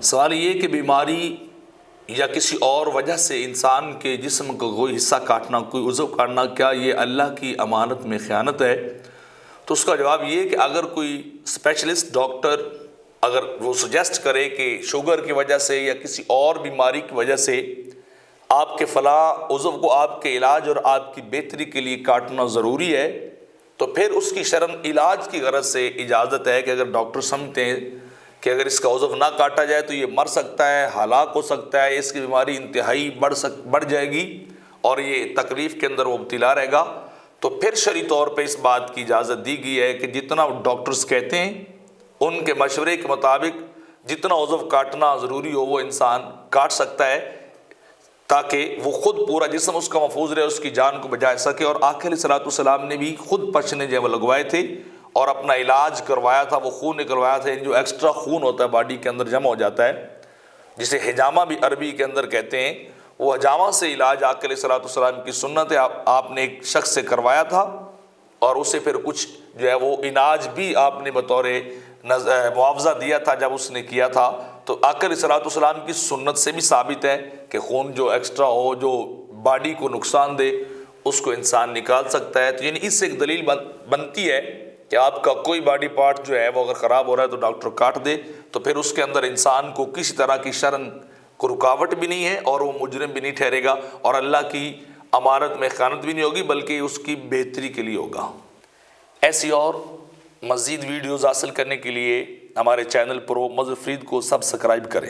سوال یہ کہ بیماری یا کسی اور وجہ سے انسان کے جسم کا کوئی حصہ کاٹنا، کوئی عضو کاٹنا، کیا یہ اللہ کی امانت میں خیانت ہے؟ تو اس کا جواب یہ کہ اگر کوئی اسپیشلسٹ ڈاکٹر اگر وہ سجیسٹ کرے کہ شوگر کی وجہ سے یا کسی اور بیماری کی وجہ سے آپ کے فلاں عضو کو آپ کے علاج اور آپ کی بہتری کے لیے کاٹنا ضروری ہے، تو پھر اس کی شرعاً علاج کی غرض سے اجازت ہے کہ اگر ڈاکٹر سمجھتے ہیں کہ اگر اس کا عضو نہ کاٹا جائے تو یہ مر سکتا ہے، ہلاک ہو سکتا ہے، اس کی بیماری انتہائی بڑھ جائے گی اور یہ تکلیف کے اندر وہ مبتلا رہے گا، تو پھر شرعی طور پہ اس بات کی اجازت دی گئی ہے کہ جتنا ڈاکٹرز کہتے ہیں ان کے مشورے کے مطابق جتنا عضو کاٹنا ضروری ہو وہ انسان کاٹ سکتا ہے، تاکہ وہ خود پورا جسم اس کا محفوظ رہے، اس کی جان کو بچا سکے۔ اور آقا علیہ الصلوۃ والسلام نے بھی خود پچنے جو لگوائے تھے اور اپنا علاج کروایا تھا، وہ خون نکلوایا تھا، جو ایکسٹرا خون ہوتا ہے باڈی کے اندر جمع ہو جاتا ہے، جسے حجامہ بھی عربی کے اندر کہتے ہیں، وہ حجامہ سے علاج آقا علیہ الصلوۃ والسلام کی سنت ہے، آپ نے ایک شخص سے کروایا تھا اور اسے پھر کچھ جو ہے وہ علاج بھی آپ نے بطور معاوضہ دیا تھا جب اس نے کیا تھا۔ تو آقا علیہ الصلوۃ والسلام کی سنت سے بھی ثابت ہے کہ خون جو ایکسٹرا ہو، جو باڈی کو نقصان دے، اس کو انسان نکال سکتا ہے۔ تو یعنی اس سے ایک دلیل بنتی ہے کہ آپ کا کوئی باڈی پارٹ جو ہے وہ اگر خراب ہو رہا ہے تو ڈاکٹر کاٹ دے، تو پھر اس کے اندر انسان کو کسی طرح کی شرعاً کو رکاوٹ بھی نہیں ہے اور وہ مجرم بھی نہیں ٹھہرے گا اور اللہ کی امانت میں خیانت بھی نہیں ہوگی، بلکہ اس کی بہتری کے لیے ہوگا۔ ایسی اور مزید ویڈیوز حاصل کرنے کے لیے ہمارے چینل پرو مظفر فرید کو سبسکرائب کریں۔